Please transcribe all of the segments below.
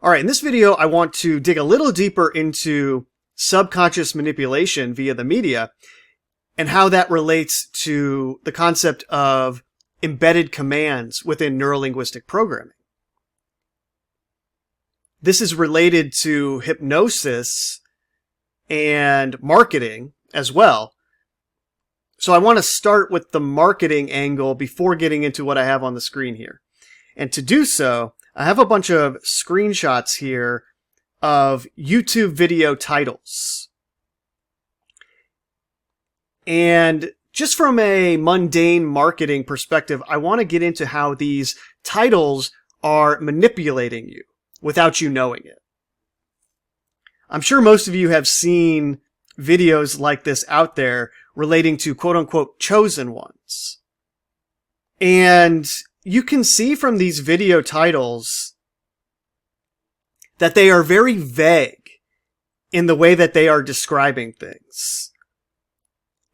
All right, in this video, I want to dig a little deeper into subconscious manipulation via the media and how that relates to the concept of embedded commands within neurolinguistic programming. This is related to hypnosis and marketing as well. So I want to start with the marketing angle before getting into what I have on the screen here. And to do so, I have a bunch of screenshots here of YouTube video titles. And just from a mundane marketing perspective, I want to get into how these titles are manipulating you without you knowing it. I'm sure most of you have seen videos like this out there relating to quote-unquote chosen ones. And you can see from these video titles that they are very vague in the way that they are describing things.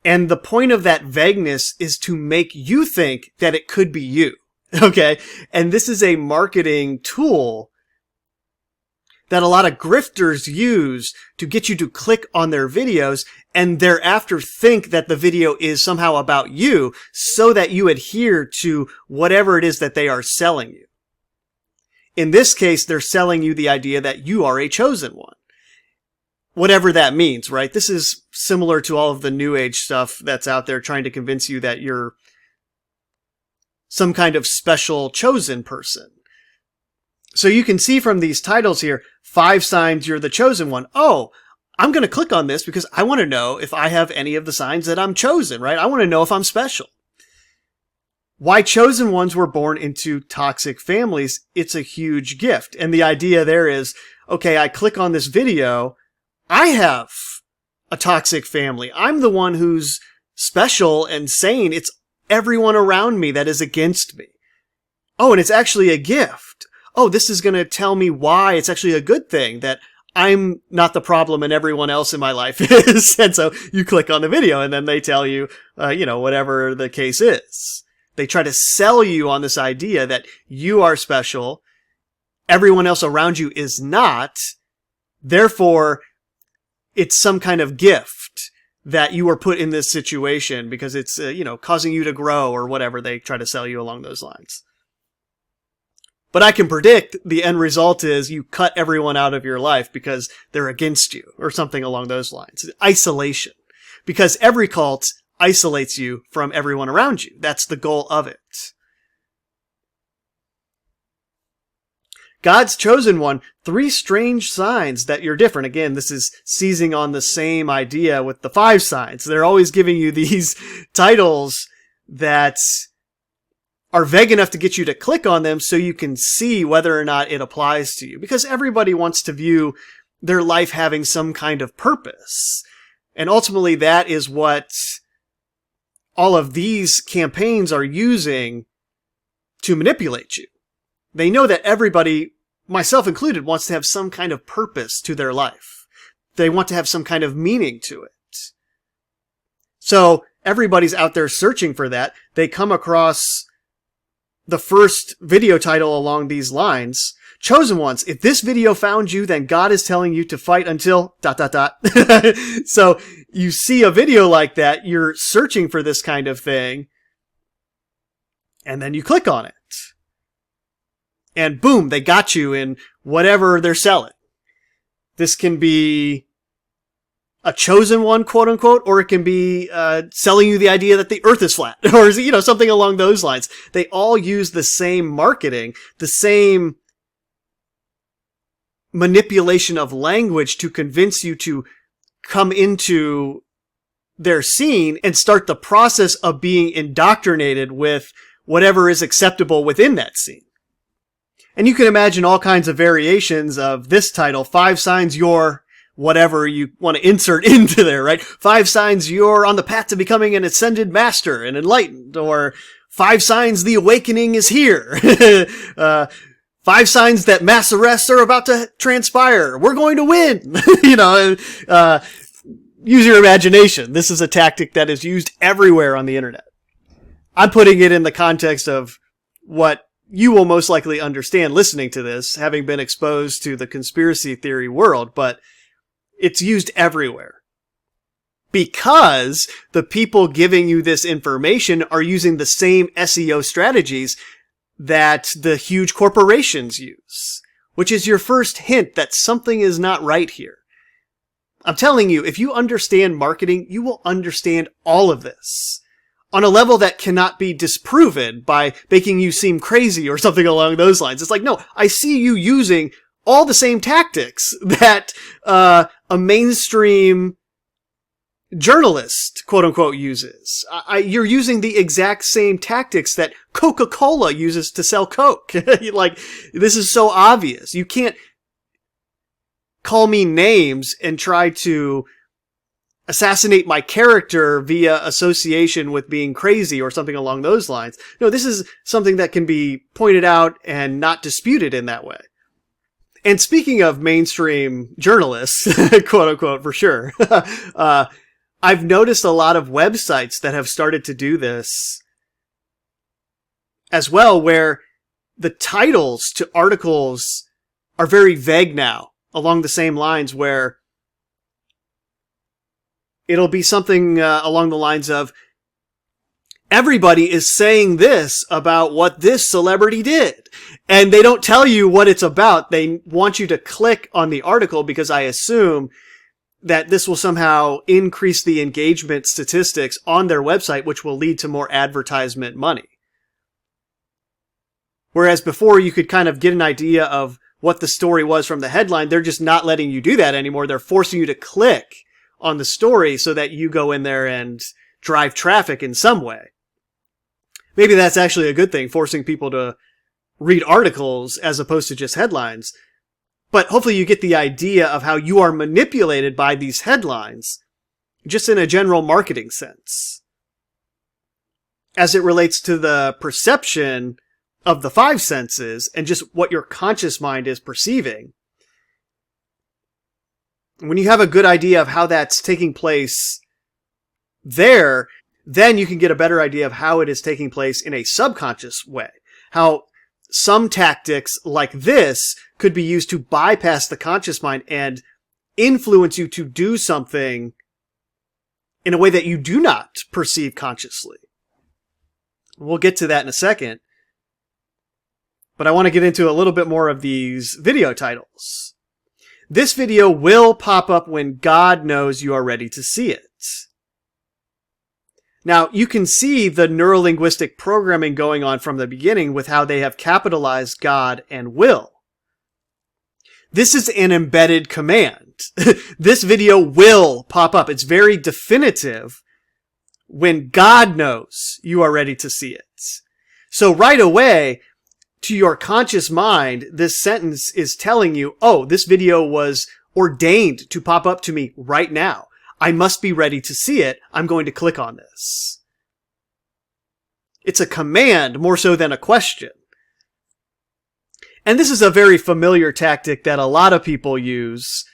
And the point of that vagueness is to make you think that it could be you. Okay? And this is a marketing tool that a lot of grifters use to get you to click on their videos and thereafter think that the video is somehow about you so that you adhere to whatever it is that they are selling you. In this case, they're selling you the idea that you are a chosen one. Whatever that means, right? This is similar to all of the New Age stuff that's out there trying to convince you that you're some kind of special chosen person. So you can see from these titles here, 5 signs you're the chosen one. Oh, I'm going to click on this because I want to know if I have any of the signs that I'm chosen, right? I want to know if I'm special. Why chosen ones were born into toxic families, it's a huge gift. And the idea there is, okay, I click on this video, I have a toxic family. I'm the one who's special and sane. It's everyone around me that is against me. Oh, and it's actually a gift. Oh, this is going to tell me why it's actually a good thing that I'm not the problem and everyone else in my life is. And so you click on the video and then they tell you, whatever the case is. They try to sell you on this idea that you are special. Everyone else around you is not. Therefore, it's some kind of gift that you were put in this situation because it's, causing you to grow or whatever they try to sell you along those lines. But I can predict the end result is you cut everyone out of your life because they're against you or something along those lines. Isolation. Because every cult isolates you from everyone around you. That's the goal of it. God's chosen one, 3 strange signs that you're different. Again, this is seizing on the same idea with the 5 signs. They're always giving you these titles that are vague enough to get you to click on them so you can see whether or not it applies to you. Because everybody wants to view their life having some kind of purpose. And ultimately that is what all of these campaigns are using to manipulate you. They know that everybody, myself included, wants to have some kind of purpose to their life. They want to have some kind of meaning to it. So everybody's out there searching for that. They come across the first video title along these lines, chosen ones. If this video found you, then God is telling you to fight until ... So you see a video like that, you're searching for this kind of thing, and then you click on it. And boom, they got you in whatever they're selling. This can be a chosen one, quote unquote, or it can be selling you the idea that the earth is flat, or something along those lines. They all use the same marketing, the same manipulation of language to convince you to come into their scene and start the process of being indoctrinated with whatever is acceptable within that scene. And you can imagine all kinds of variations of this title, 5 signs you're whatever you want to insert into there, right? 5 signs you're on the path to becoming an ascended master and enlightened, or 5 signs the awakening is here. 5 signs that mass arrests are about to transpire. We're going to win. Use your imagination. This is a tactic that is used everywhere on the internet. I'm putting it in the context of what you will most likely understand listening to this, having been exposed to the conspiracy theory world, but it's used everywhere. Because the people giving you this information are using the same SEO strategies that the huge corporations use, which is your first hint that something is not right here. I'm telling you, if you understand marketing, you will understand all of this on a level that cannot be disproven by making you seem crazy or something along those lines. It's like, no, I see you using all the same tactics that a mainstream journalist, quote unquote, uses. You're using the exact same tactics that Coca-Cola uses to sell Coke. Like, this is so obvious. You can't call me names and try to assassinate my character via association with being crazy or something along those lines. No, this is something that can be pointed out and not disputed in that way. And speaking of mainstream journalists, quote unquote, for sure, I've noticed a lot of websites that have started to do this as well, where the titles to articles are very vague now, along the same lines where it'll be something along the lines of, everybody is saying this about what this celebrity did. And they don't tell you what it's about. They want you to click on the article because I assume that this will somehow increase the engagement statistics on their website, which will lead to more advertisement money. Whereas before you could kind of get an idea of what the story was from the headline, they're just not letting you do that anymore. They're forcing you to click on the story so that you go in there and drive traffic in some way. Maybe that's actually a good thing, forcing people to read articles as opposed to just headlines. But hopefully you get the idea of how you are manipulated by these headlines, just in a general marketing sense. As it relates to the perception of the five senses and just what your conscious mind is perceiving. When you have a good idea of how that's taking place there, then you can get a better idea of how it is taking place in a subconscious way. How some tactics like this could be used to bypass the conscious mind and influence you to do something in a way that you do not perceive consciously. We'll get to that in a second. But I want to get into a little bit more of these video titles. This video will pop up when God knows you are ready to see it. Now, you can see the neurolinguistic programming going on from the beginning with how they have capitalized God and will. This is an embedded command. This video will pop up. It's very definitive when God knows you are ready to see it. So right away, to your conscious mind, this sentence is telling you, oh, this video was ordained to pop up to me right now. I must be ready to see it. I'm going to click on this. It's a command more so than a question. And this is a very familiar tactic that a lot of people use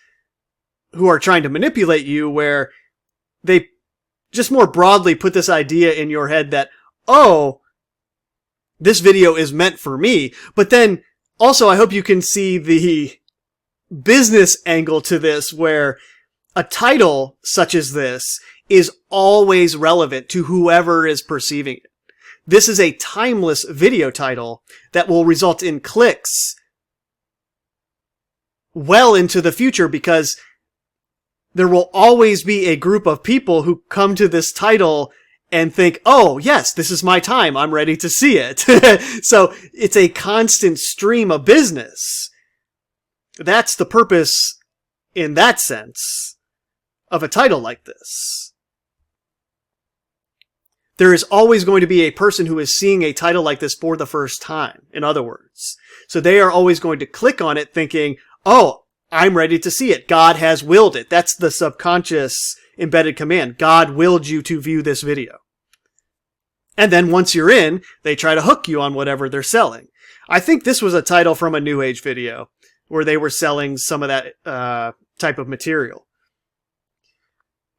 who are trying to manipulate you, where they just more broadly put this idea in your head that, oh, this video is meant for me. But then also I hope you can see the business angle to this, where a title such as this is always relevant to whoever is perceiving it. This is a timeless video title that will result in clicks well into the future, because there will always be a group of people who come to this title and think, oh, yes, this is my time. I'm ready to see it. So it's a constant stream of business. That's the purpose, in that sense, of a title like this. There is always going to be a person who is seeing a title like this for the first time, in other words. So they are always going to click on it thinking, oh, I'm ready to see it. God has willed it. That's the subconscious embedded command. God willed you to view this video. And then once you're in, they try to hook you on whatever they're selling. I think this was a title from a New Age video where they were selling some of that type of material.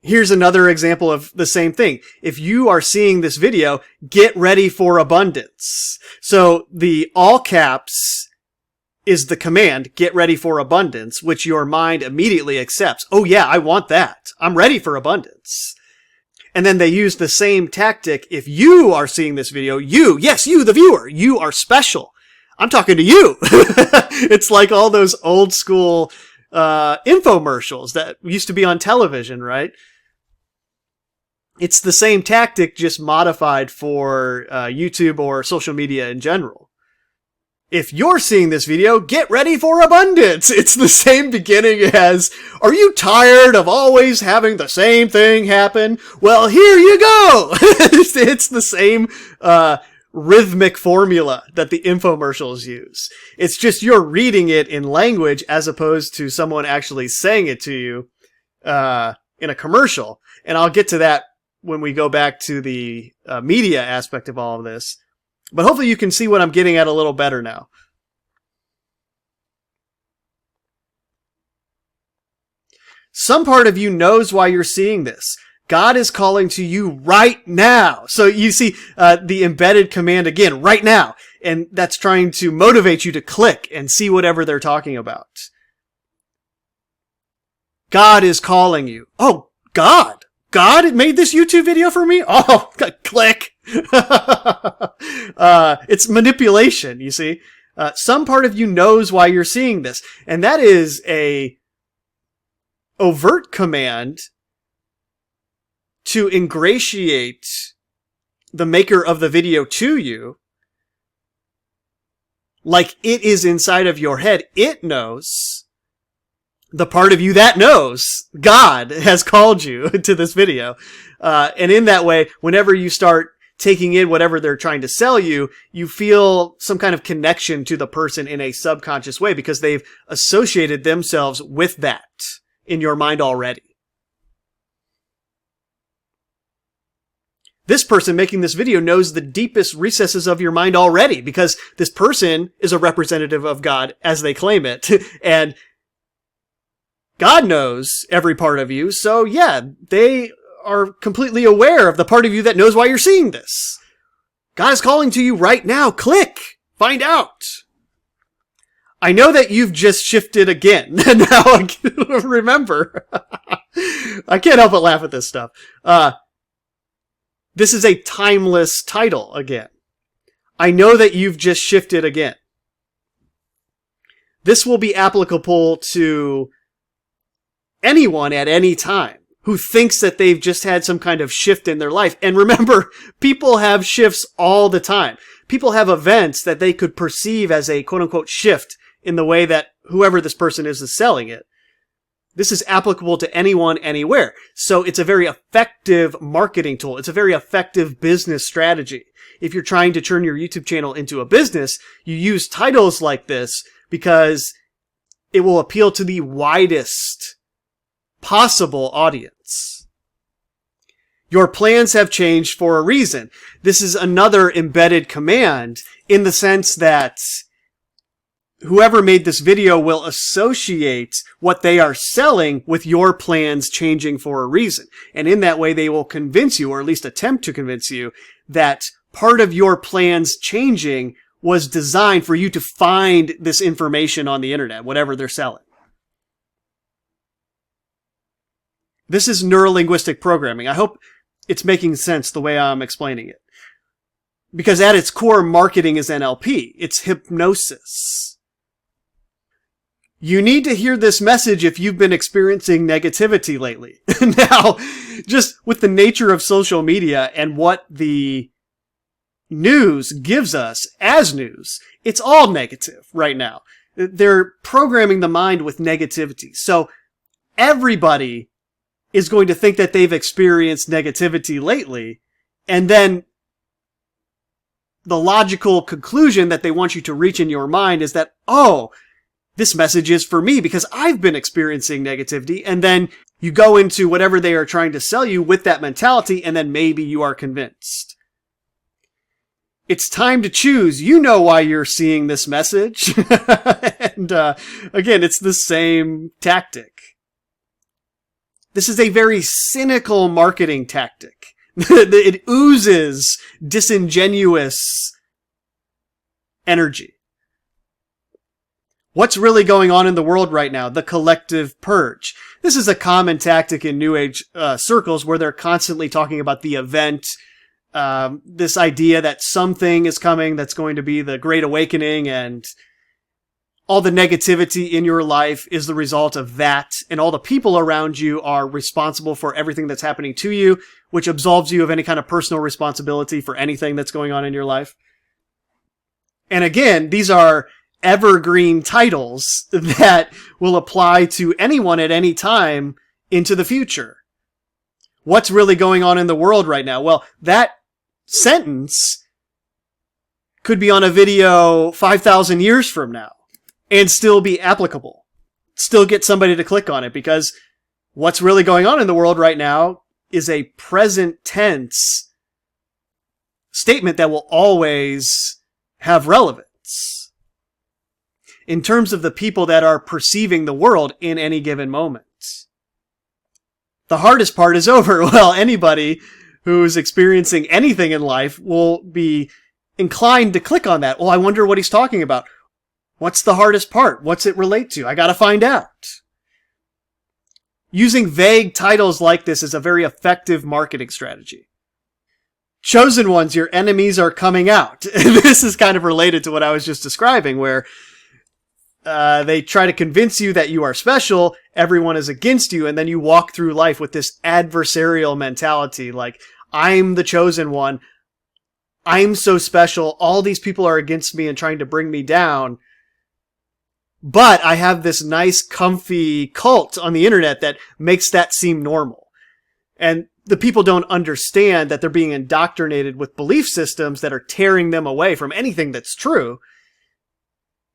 Here's another example of the same thing. If you are seeing this video, get ready for abundance. So the all caps is the command, get ready for abundance, which your mind immediately accepts. Oh yeah, I want that. I'm ready for abundance. And then they use the same tactic. If you are seeing this video, yes, you, the viewer, you are special. I'm talking to you. It's like all those old school infomercials that used to be on television, right? It's the same tactic, just modified for YouTube or social media in general. If you're seeing this video, get ready for abundance. It's the same beginning as, are you tired of always having the same thing happen? Well, here you go. It's the same rhythmic formula that the infomercials use. It's just you're reading it in language as opposed to someone actually saying it to you in a commercial. And I'll get to that when we go back to the media aspect of all of this. But hopefully you can see what I'm getting at a little better now. Some part of you knows why you're seeing this. God is calling to you right now. So you see the embedded command again, right now. And that's trying to motivate you to click and see whatever they're talking about. God is calling you. Oh, God. God made this YouTube video for me? Oh, click. It's manipulation, you see. Some part of you knows why you're seeing this. And that is a overt command to ingratiate the maker of the video to you. Like it is inside of your head. It knows. The part of you that knows God has called you to this video. And in that way, whenever you start taking in whatever they're trying to sell you, you feel some kind of connection to the person in a subconscious way because they've associated themselves with that in your mind already. This person making this video knows the deepest recesses of your mind already because this person is a representative of God as they claim it. And God knows every part of you, so yeah, they are completely aware of the part of you that knows why you're seeing this. God is calling to you right now. Click. Find out. I know that you've just shifted again. Now, remember. I can't help but laugh at this stuff. This is a timeless title again. I know that you've just shifted again. This will be applicable to anyone at any time who thinks that they've just had some kind of shift in their life. And remember, people have shifts all the time. People have events that they could perceive as a quote-unquote shift in the way that whoever this person is selling it. This is applicable to anyone, anywhere. So it's a very effective marketing tool. It's a very effective business strategy. If you're trying to turn your YouTube channel into a business, you use titles like this because it will appeal to the widest possible audience. Your plans have changed for a reason. This is another embedded command in the sense that whoever made this video will associate what they are selling with your plans changing for a reason. And in that way, they will convince you, or at least attempt to convince you, that part of your plans changing was designed for you to find this information on the internet, whatever they're selling. This is neurolinguistic programming. I hope it's making sense the way I'm explaining it. Because at its core, marketing is NLP. It's hypnosis. You need to hear this message if you've been experiencing negativity lately. Now, just with the nature of social media and what the news gives us as news, it's all negative right now. They're programming the mind with negativity. So everybody is going to think that they've experienced negativity lately, and then the logical conclusion that they want you to reach in your mind is that, oh, this message is for me because I've been experiencing negativity, and then you go into whatever they are trying to sell you with that mentality, and then maybe you are convinced. It's time to choose. You know why you're seeing this message. And again, it's the same tactic. This is a very cynical marketing tactic. It oozes disingenuous energy. What's really going on in the world right now? The collective purge. This is a common tactic in New Age circles where they're constantly talking about the event, this idea that something is coming that's going to be the Great Awakening, and all the negativity in your life is the result of that, and all the people around you are responsible for everything that's happening to you, which absolves you of any kind of personal responsibility for anything that's going on in your life. And again, these are evergreen titles that will apply to anyone at any time into the future. What's really going on in the world right now? Well, that sentence could be on a video 5,000 years from now and still be applicable. Still get somebody to click on it, because what's really going on in the world right now is a present tense statement that will always have relevance in terms of the people that are perceiving the world in any given moment. The hardest part is over. Well, anybody who's experiencing anything in life will be inclined to click on that. Well, I wonder what he's talking about. What's the hardest part? What's it relate to? I gotta find out. Using vague titles like this is a very effective marketing strategy. Chosen ones, your enemies are coming out. This is kind of related to what I was just describing, where they try to convince you that you are special, everyone is against you, and then you walk through life with this adversarial mentality, like, I'm the chosen one, I'm so special, all these people are against me and trying to bring me down, but I have this nice, comfy cult on the internet that makes that seem normal. And the people don't understand that they're being indoctrinated with belief systems that are tearing them away from anything that's true.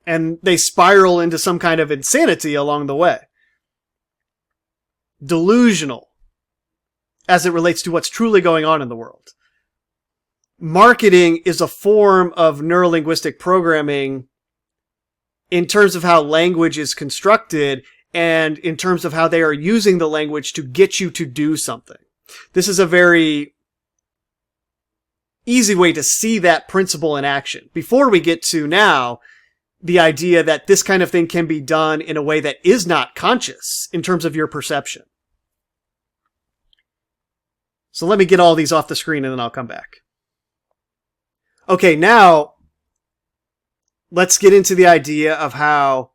And they spiral into some kind of insanity along the way. Delusional, as it relates to what's truly going on in the world. Marketing is a form of neurolinguistic programming in terms of how language is constructed and in terms of how they are using the language to get you to do something. This is a very easy way to see that principle in action. Before we get to now, the idea that this kind of thing can be done in a way that is not conscious in terms of your perception. So let me get all these off the screen and then I'll come back. Okay, now let's get into the idea of how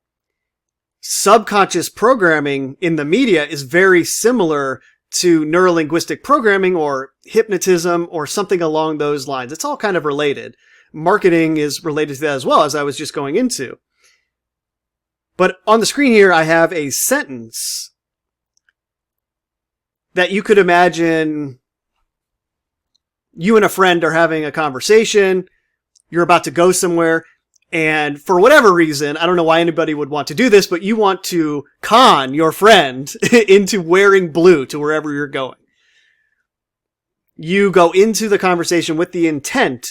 subconscious programming in the media is very similar to neurolinguistic programming or hypnotism or something along those lines. It's all kind of related. Marketing is related to that as well, as I was just going into. But on the screen here, I have a sentence that you could imagine you and a friend are having a conversation. You're about to go somewhere. And for whatever reason, I don't know why anybody would want to do this, but you want to con your friend into wearing blue to wherever you're going. You go into the conversation with the intent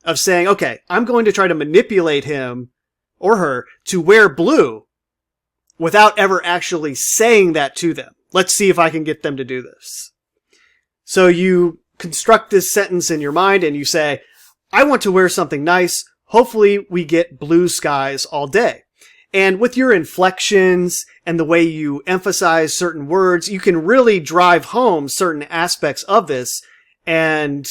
of saying, okay, I'm going to try to manipulate him or her to wear blue without ever actually saying that to them. Let's see if I can get them to do this. So you construct this sentence in your mind and you say, I want to wear something nice. Hopefully we get blue skies all day. And with your inflections and the way you emphasize certain words, you can really drive home certain aspects of this and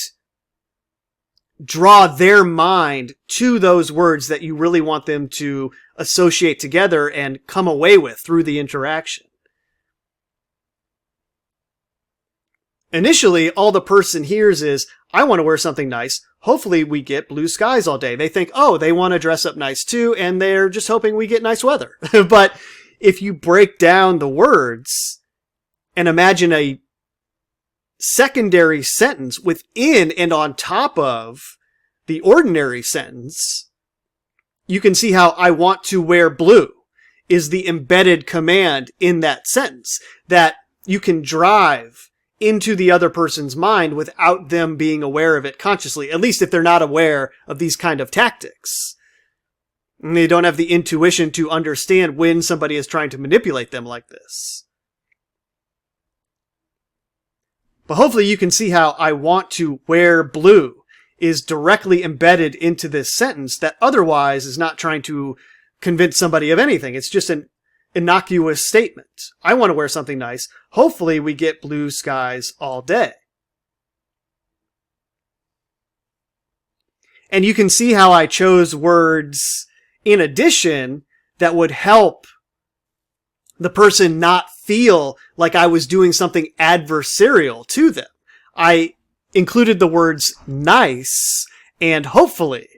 draw their mind to those words that you really want them to associate together and come away with through the interaction. Initially, all the person hears is, I want to wear something nice. Hopefully we get blue skies all day. They think, oh, they want to dress up nice too, and they're just hoping we get nice weather. But if you break down the words and imagine a secondary sentence within and on top of the ordinary sentence, you can see how I want to wear blue is the embedded command in that sentence that you can drive into the other person's mind without them being aware of it consciously, at least if they're not aware of these kind of tactics. And they don't have the intuition to understand when somebody is trying to manipulate them like this. But hopefully you can see how I want to wear blue is directly embedded into this sentence that otherwise is not trying to convince somebody of anything. It's just an innocuous statement. I want to wear something nice. Hopefully we get blue skies all day. And you can see how I chose words in addition that would help the person not feel like I was doing something adversarial to them. I included the words nice and hopefully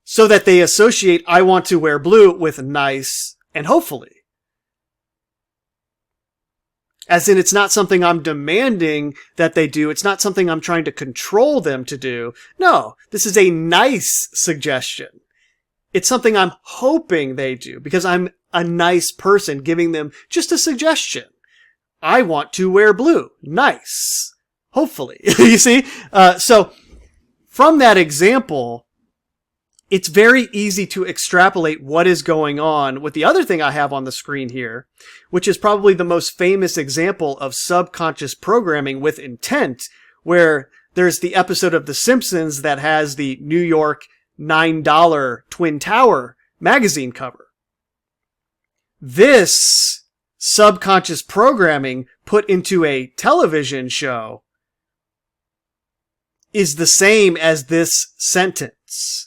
so that they associate I want to wear blue with nice and hopefully. As in, it's not something I'm demanding that they do. It's not something I'm trying to control them to do. No, this is a nice suggestion. It's something I'm hoping they do because I'm a nice person giving them just a suggestion. I want to wear blue. Nice. Hopefully. You see? So from that example, it's very easy to extrapolate what is going on with the other thing I have on the screen here, which is probably the most famous example of subconscious programming with intent, where there's the episode of The Simpsons that has the New York $9 Twin Tower magazine cover. This subconscious programming put into a television show is the same as this sentence.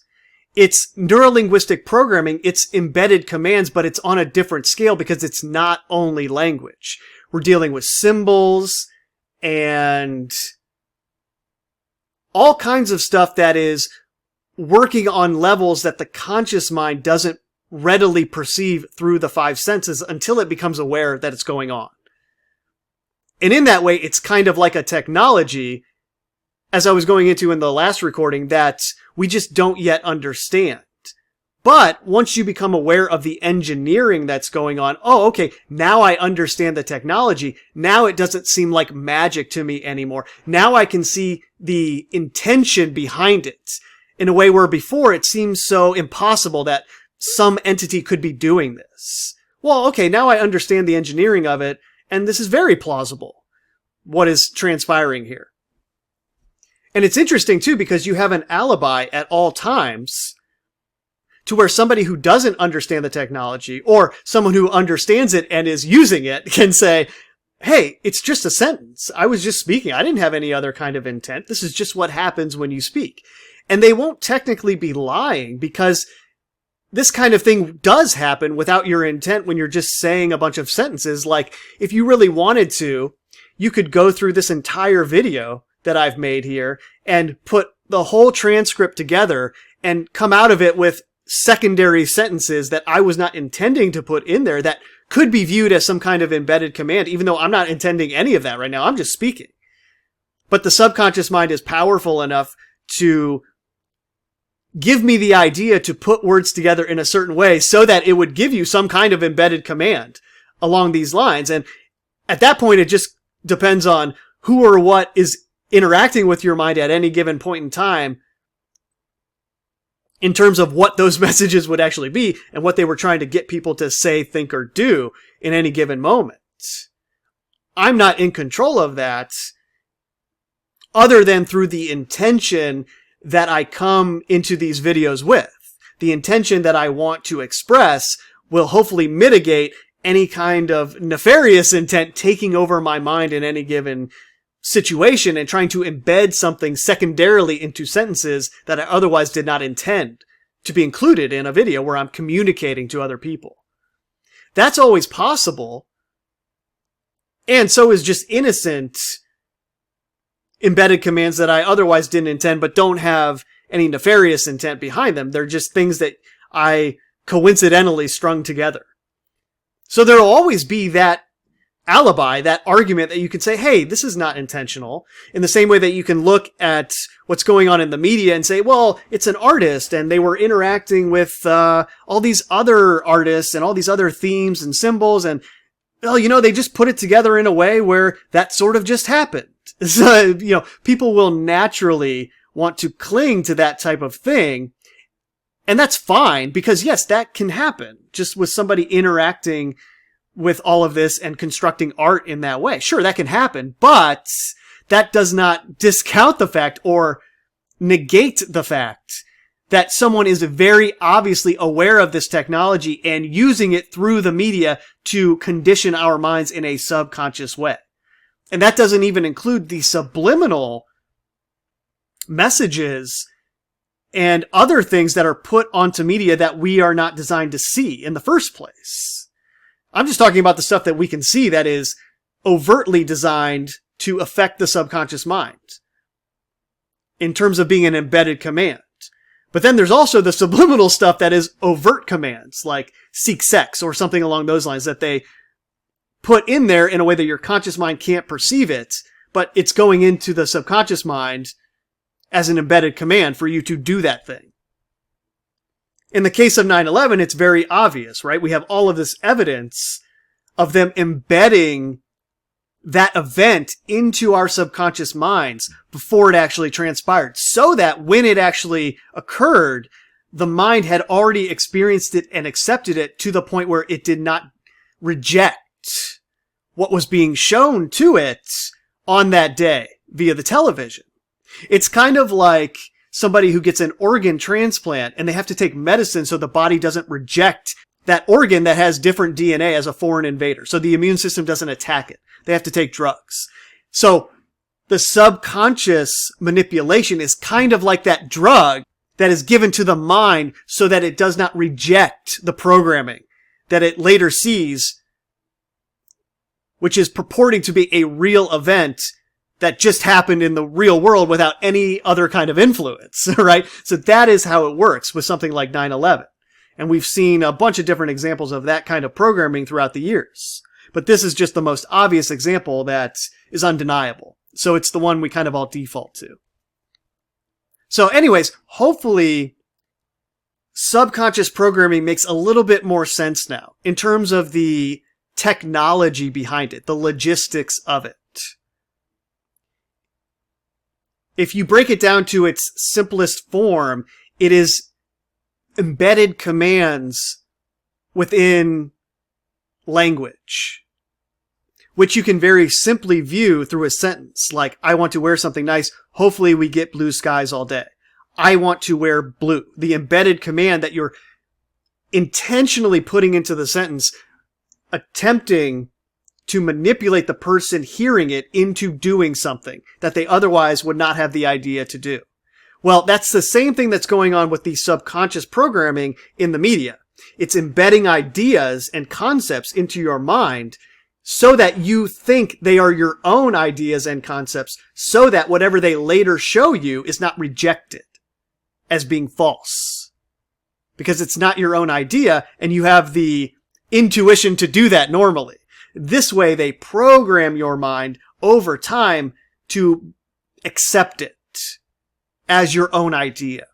It's neurolinguistic programming, it's embedded commands, but it's on a different scale because it's not only language. We're dealing with symbols and all kinds of stuff that is working on levels that the conscious mind doesn't readily perceive through the five senses until it becomes aware that it's going on. And in that way, it's kind of like a technology, as I was going into in the last recording, that we just don't yet understand. But once you become aware of the engineering that's going on, oh, okay, now I understand the technology. Now it doesn't seem like magic to me anymore. Now I can see the intention behind it in a way where before it seems so impossible that some entity could be doing this. Well, okay, now I understand the engineering of it, and this is very plausible, what is transpiring here. And it's interesting, too, because you have an alibi at all times to where somebody who doesn't understand the technology or someone who understands it and is using it can say, hey, it's just a sentence. I was just speaking. I didn't have any other kind of intent. This is just what happens when you speak. And they won't technically be lying because this kind of thing does happen without your intent when you're just saying a bunch of sentences. Like, if you really wanted to, you could go through this entire video that I've made here and put the whole transcript together and come out of it with secondary sentences that I was not intending to put in there that could be viewed as some kind of embedded command, even though I'm not intending any of that right now. I'm just speaking. But the subconscious mind is powerful enough to give me the idea to put words together in a certain way so that it would give you some kind of embedded command along these lines. And at that point, it just depends on who or what is interacting with your mind at any given point in time in terms of what those messages would actually be and what they were trying to get people to say, think, or do in any given moment. I'm not in control of that other than through the intention that I come into these videos with. The intention that I want to express will hopefully mitigate any kind of nefarious intent taking over my mind in any given situation and trying to embed something secondarily into sentences that I otherwise did not intend to be included in a video where I'm communicating to other people. That's always possible. And so is just innocent embedded commands that I otherwise didn't intend but don't have any nefarious intent behind them. They're just things that I coincidentally strung together. So there'll always be that alibi, that argument that you can say, hey, this is not intentional, in the same way that you can look at what's going on in the media and say, well, it's an artist and they were interacting with all these other artists and all these other themes and symbols, and well, you know, they just put it together in a way where that sort of just happened. So, you know, people will naturally want to cling to that type of thing, and that's fine because yes, that can happen just with somebody interacting with all of this and constructing art in that way. Sure, that can happen, but that does not discount the fact or negate the fact that someone is very obviously aware of this technology and using it through the media to condition our minds in a subconscious way. And that doesn't even include the subliminal messages and other things that are put onto media that we are not designed to see in the first place. I'm just talking about the stuff that we can see that is overtly designed to affect the subconscious mind in terms of being an embedded command. But then there's also the subliminal stuff that is overt commands, like seek sex or something along those lines, that they put in there in a way that your conscious mind can't perceive it, but it's going into the subconscious mind as an embedded command for you to do that thing. In the case of 9/11, it's very obvious, right? We have all of this evidence of them embedding that event into our subconscious minds before it actually transpired, so that when it actually occurred, the mind had already experienced it and accepted it to the point where it did not reject what was being shown to it on that day via the television. It's kind of like somebody who gets an organ transplant and they have to take medicine so the body doesn't reject that organ that has different DNA as a foreign invader. So the immune system doesn't attack it. They have to take drugs. So the subconscious manipulation is kind of like that drug that is given to the mind so that it does not reject the programming that it later sees, which is purporting to be a real event that just happened in the real world without any other kind of influence, right? So that is how it works with something like 9/11. And we've seen a bunch of different examples of that kind of programming throughout the years. But this is just the most obvious example that is undeniable. So it's the one we kind of all default to. So anyways, hopefully subconscious programming makes a little bit more sense now in terms of the technology behind it, the logistics of it. If you break it down to its simplest form, it is embedded commands within language, which you can very simply view through a sentence, like, I want to wear something nice, hopefully we get blue skies all day. I want to wear blue. The embedded command that you're intentionally putting into the sentence, attempting to manipulate the person hearing it into doing something that they otherwise would not have the idea to do. Well, that's the same thing that's going on with the subconscious programming in the media. It's embedding ideas and concepts into your mind so that you think they are your own ideas and concepts, so that whatever they later show you is not rejected as being false. Because it's not your own idea, and you have the intuition to do that normally. This way, they program your mind over time to accept it as your own idea.